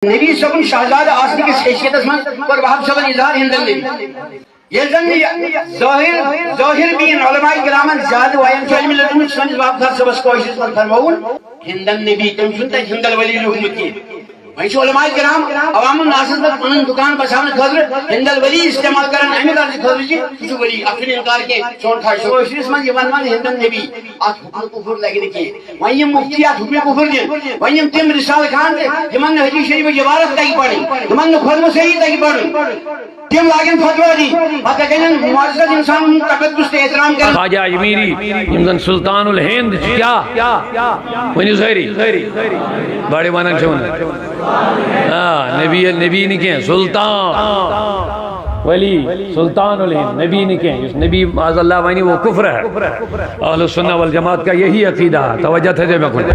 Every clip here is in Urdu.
نبی صبن شہزادہ آسنی کس حیثیت من اور وحب صبن اظہار ہندن نبی یہ ظاہر بین علماء کرامن زیادہ وائن چو علم لدن سنس وحب صبن سبس کوشش پر فرمون ہندن نبی تم سنتا ہندل ولی لحمت کی وہیں چو علماء کرام عوام الناس پر انہوں دکان پر سامنے خضر ہندل ولی استعمال کرن اہمی دار سے خضر جی جو ولی اپنے انکار کے چون خواہش ہو اس من یہ ونوان ہندن نبی آت حکم کفر لگے دیکھئے وہیں مفتی آت حکم کفر دیں وہیں تم رسال خان دے جمن حدیث شریف جبارت تاکی پڑھیں جمن خضر صحیح تاکی پڑھیں تم لاگن فتوہ دی حتی کہنن معزز انسان تقدس تے احترام کرن خواجہ اجمیری یمزن سلطان الہند کیا ونیو زہری بڑے وانن چھونا نبی نکیں سلطان ولی سلطان الہند نبی نکیں اس نبی معاذ اللہ وانی وہ کفر ہے اہل السنہ والجماعت کا یہی عقیدہ ہے توجہ تھے میں کھولے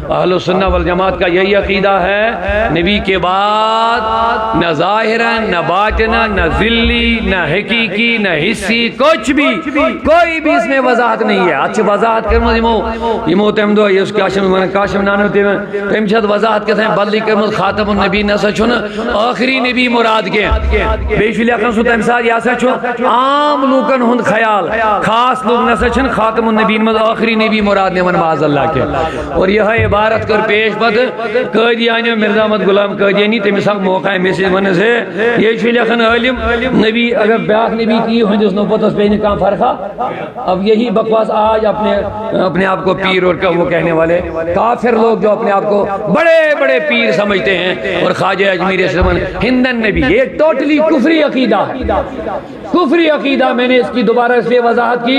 اہل السنہ والجماعت کا یہی عقیدہ ہے نبی کے بعد نہ ظاہرا نہ باطنا نہ ذلی نہ حقیقی نہ حصی کچھ بھی کوئی بھی اس میں وضاحت نہیں ہے اچھا وضاحت کرمز یمو تم دو یہ اس کاشم نانو تم چھت وضاحت کہتے ہیں بدلی کرمز خاتم النبی نسا چھونا آخری نبی مراد کے بیشی لیکن سو تمثال یا سا چھو عام لوکن ہند خیال خاص لوگ نسا چھن خاتم النبی مز آخری نبی مراد نے من معاذ اللہ کے اور یہ عبارت کر پیش بد قیدیانی مرزا احمد غلام قیدیانی تمہیں حق موقع ہے میسیج من سے یہ چھو لیکن علم نبی اگر بیاک نبی کی ہندس نو پتس پہنے کام فرقا اب یہی بکواس آج اپنے آپ کو پیر اور وہ کہنے والے کافر لوگ جو اپنے آپ کو بڑے بڑے پیر سمجھتے ہیں اور خواجہ اجمیر سمن ہندن نبی یہ ٹوٹلی کفری عقیدہ ہے کفری عقیدہ میں نے اس کی دوبارہ اس لیے وضاحت کی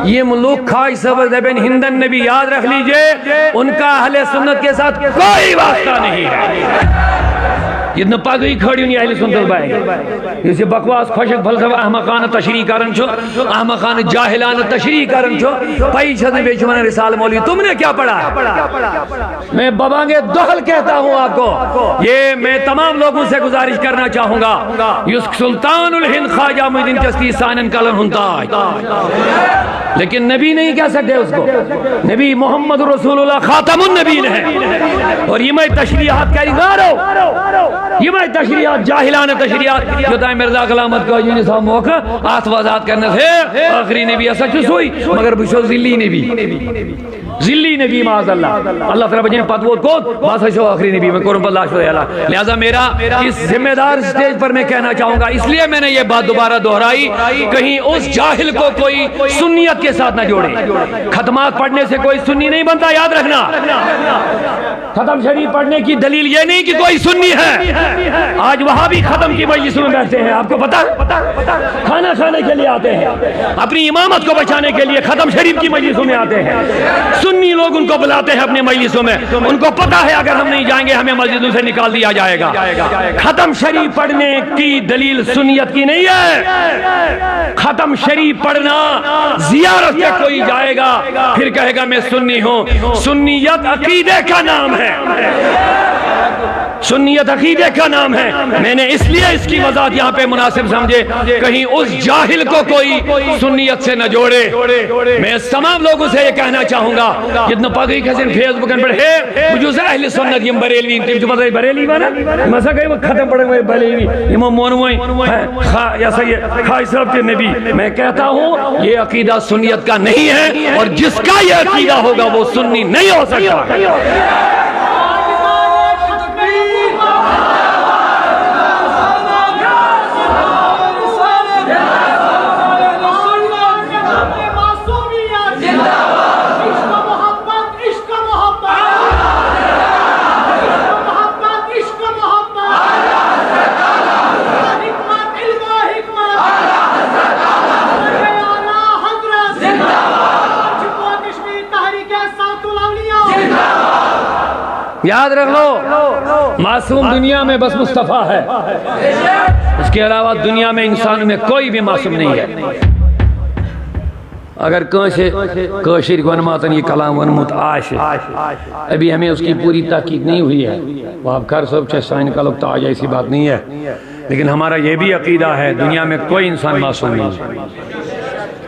یہ ملوک خواج صبر دبن ہندن نبی یاد رکھ لیجئے ان کا اہل سنت کے ساتھ کوئی واسطہ نہیں ہے یہ پاگئی کھڑی نہیں اہل سنت بائیں اسے بکواس خوشک فلسفہ احمقان تشریح کرن چھو احمقان جاہلان تشریح کرن چھو پائی چھت بیچ من رسال مولوی تم نے کیا پڑھا ہے میں بابانگے دخل کہتا ہوں آپ کو یہ میں تمام لوگوں سے گزارش کرنا چاہوں گا یہ سلطان الہند خواجہ معین الدین چشتی سانن کلن ہنتا ہے لیکن نبی نہیں کہہ سکتے اس کو نبی محمد رسول اللہ خاتم النبین ہے اور یہ میں تشریحات کہہ گارو یہ میں تشریحات جاہلان تشریحات جو تائیں مرزا غلامت کو جنہی صاحب موقع آت وضاحت کرنے سے آخری نبی ایسا چس ہوئی مگر بشو ذلی نبی معاذ اللہ اللہ تعالیٰ بجنے پتوت کو باسا شو آخری نبی میں قرم پر اللہ شو اللہ لہذا میرا اس ذمہ دار سٹیج پر میں کہنا چاہوں گا اس لیے میں نے یہ بات دوبارہ دہرائی کہیں اس جاہل کو کوئی سنیت کے ساتھ نہ جوڑے ختمات پڑھنے سے کوئی سنی نہیں بنتا یاد رکھنا ختم شریف پڑھنے کی دلیل یہ نہیں کہ کوئی سنی ہے آج وہاں بھی ختم کی مجلس میں بیٹھتے ہیں آپ کو پتا کھانا کھانے کے لیے آتے ہیں اپنی امامت کو بچانے کے لیے ختم شریف کی مجلسوں میں آتے ہیں سنی لوگ ان کو بلاتے ہیں اپنے مجلسوں میں ان کو پتا ہے اگر ہم نہیں جائیں گے ہمیں مسجدوں سے نکال دیا جائے گا ختم شریف پڑھنے کی دلیل سنیت کی نہیں ہے ختم شریف پڑھنا زیارت سے کوئی جائے گا پھر کہے گا میں سنی ہوں سنیت عقیدے کا نام ہے سنیت عقیدے کا نام ہے میں نے اس لیے اس کی وضاحت یہاں پہ مناسب سمجھے کہیں اس جاہل کو کوئی سنیت سے نہ جوڑے میں تمام لوگوں سے یہ کہنا چاہوں گا جتنا پاگئی کہتے ہیں فیس بکن پر ہے مجھوز اہل سنت یم بریلوی تیم جو پتہ بریلی وانا مسا کہیں وہ ختم پڑھیں گے بریلوی امام مونوائیں یا سید خواہش صاحب کے نبی میں کہتا ہوں یہ عقیدہ سنیت کا نہیں ہے اور جس کا یہ عقیدہ ہوگا وہ سنی نہیں ہو سکتا یاد رکھ لو معصوم دنیا میں بس مصطفیٰ ہے اس کے علاوہ دنیا میں انسان میں کوئی بھی معصوم نہیں ہے اگر کوشر ونماتن یہ کلام ونمت آشے ابھی ہمیں اس کی پوری تحقیق نہیں ہوئی ہے وہ آپ کر سب چاہے سائن کا لوگ تاج ایسی بات نہیں ہے لیکن ہمارا یہ بھی عقیدہ ہے دنیا میں کوئی انسان معصوم نہیں ہے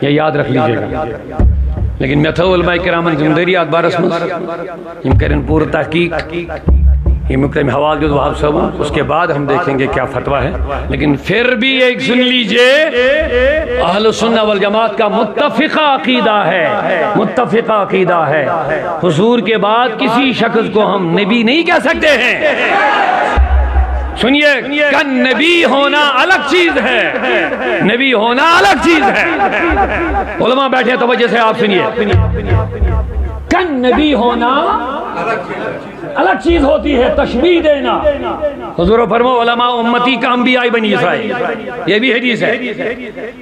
یہ یاد رکھ لیجئے گا لیکن میں تھا علماء کرامن زندریات بارس میں ہم کریں پور تحقیق یہ مقدم حوال جو وہاب صاحب، اس کے بعد ہم دیکھیں گے کیا فتویٰ ہے. لیکن پھر بھی ایک سن لیجئے، اہل سنہ والجماعت کا متفقہ عقیدہ ہے، متفقہ عقیدہ ہے، حضور کے بعد کسی شخص کو ہم نبی نہیں کہہ سکتے ہیں. سنیے کہ نبی ہونا الگ چیز ہے، نبی ہونا الگ چیز ہے. علماء بیٹھے توجہ سے آپ سنیے، کہ نبی ہونا الگ چیز ہوتی ہے، تشبیہ دینا. حضور فرمو علماء امتی کا انبیاء بنی اسرائیل، یہ بھی حدیث ہے.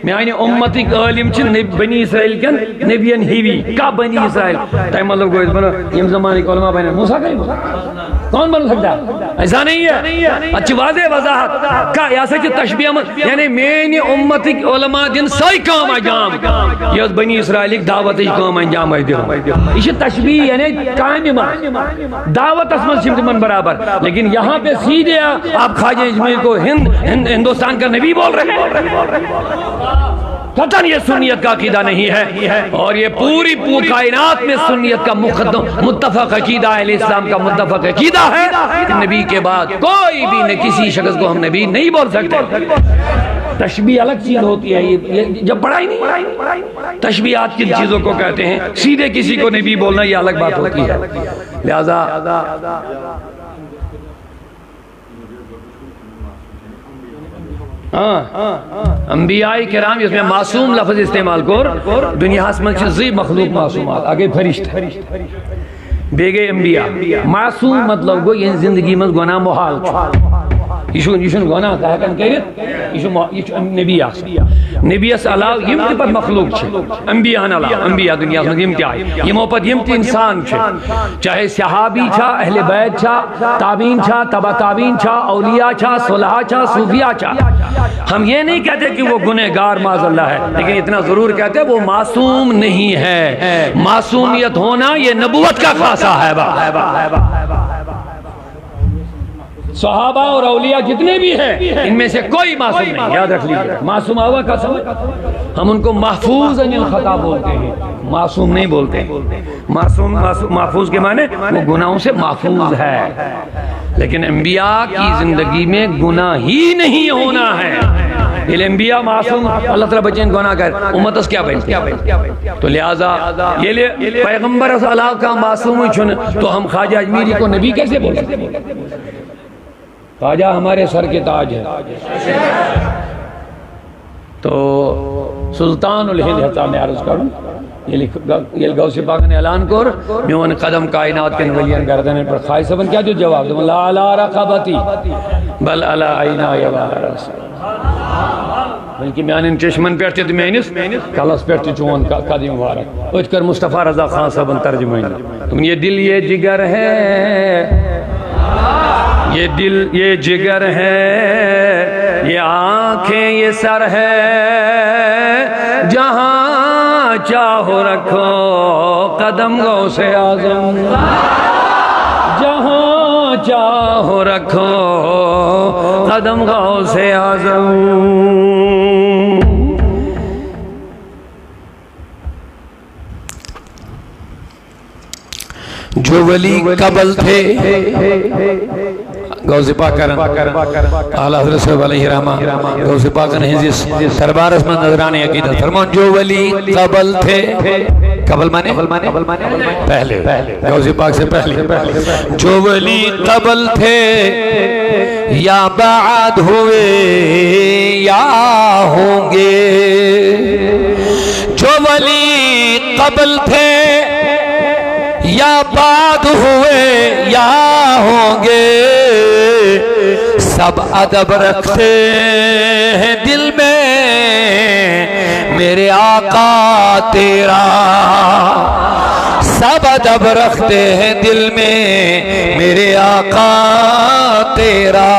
میانی امتی عالم چھ بنی اسرائیل کن نبیان ہیوی کا بنی اسرائیل. تایم مطلب کو اس بنا یم زمانے کے علماء بنی موسیٰ کا ہی کون بن سکتا ہے؟ ایسا نہیں ہے. اچھی واضح وضاحت کا ایسا کہ تشبیہ یعنی مینی امتی علماء دن سائی کام انجام، یہ بنی اسرائیل دعوت کام انجام ہے. یہ تشبیہ یعنی کامہ دعوت اسمن سمت من برابر. لیکن یہاں پہ سیدھے آپ خواجہ اجمیری کو ہندوستان کا نبی بول رہے ہیں. قطعاً یہ سنیت کا عقیدہ نہیں ہے، اور یہ پوری کائنات میں سنیت کا متفق عقیدہ ہے، اسلام کا متفق عقیدہ ہے کہ نبی کے بعد کوئی بھی نہ کسی شخص کو ہم نبی نہیں بول سکتے. تشبیہ الگ چیز ہوتی ہے، یہ جب پڑھائی نہیں، تشبیہات کن چیزوں کو کہتے ہیں، سیدھے کسی کو نبی بولنا یہ الگ بات ہوتی ہے. لہذا انبیاء کرام اس میں معصوم لفظ استعمال کر دنیا میں زی مخلوق معصومات آگے فرشت بیگے انبیاء معصوم مطلب گو یہ زندگی میں گناہ محال یہ گناہ کہا کن کہت یہ نبی نبی اس علاو یم تہ پت مخلوق چھ انبیاء علاو انبیاء دنیا میں یم تہ آئی یمو پت یم تہ انسان چھ چاہے صحابی چھا اہل بیت چھا تابعین چھا تبع تابعین چھا اولیاء چھا صلحاء چھا صوفیاء چھا. ہم یہ نہیں کہتے کہ وہ گنہگار معاذ اللہ ہے، لیکن اتنا ضرور کہتے وہ معصوم نہیں ہے. معصومیت ہونا یہ نبوت کا خاصہ ہے. صحابہ اور اولیاء جتنے بھی ہیں ان میں سے کوئی معصوم نہیں، یاد رکھ لیجیے. معصوم ہوا کا سبب ہم ان کو محفوظ عن الخطا بولتے ہیں، معصوم نہیں بولتے. معصوم محفوظ کے معنی وہ گناہوں سے محفوظ ہے. لیکن انبیاء کی زندگی میں گناہ ہی نہیں ہونا ہے. یہ انبیاء معصوم اللہ تعالیٰ بچین گناہ کر امت اس کیا بنتے تو لہذا یہ پیغمبر اس اللہ کا معصوم چھن تو ہم خواجہ اجمیری کو نبی کیسے بولتے؟ خواجہ ہمارے سر کے تاج ہے. تو سلطان الہند حتا میں عرض کروں یہ غوث پاک نے اعلان کر میون قدم کائنات کے نولیان گردن پر خواہی سبن کیا جو جواب دوں لا علی رقبتی بل علی عینا یا رسول بلکہ میان چشمن پیٹھ تو میانس کلس پیٹھ چون قدم مبارک اٹھ کر مصطفیٰ رضا خان صاحب ترجمہ تم یہ دل یہ جگر ہے، یہ دل یہ جگر ہے، یہ آنکھیں یہ سر ہے، جہاں چاہو رکھو قدم غوث اعظم، جہاں چاہو رکھو قدم غوث اعظم. جو ولی قبل تھے غوث پاک کرن اعلیٰ حضرت صلی اللہ علیہ رحمہ غوث پاک نے سربار اس میں نظرانے عقیدہ فرمان جو ولی قبل تھے، قبل مانے پہلے، غوث پاک سے پہلے، جو ولی قبل تھے یا بعد ہوئے یا ہوں گے، جو ولی قبل تھے یا بعد ہوئے یا ہوں گے، سب ادب رکھتے ہیں دل میں میرے آقا تیرا، سب ادب رکھتے ہیں دل میں میرے آقا تیرا.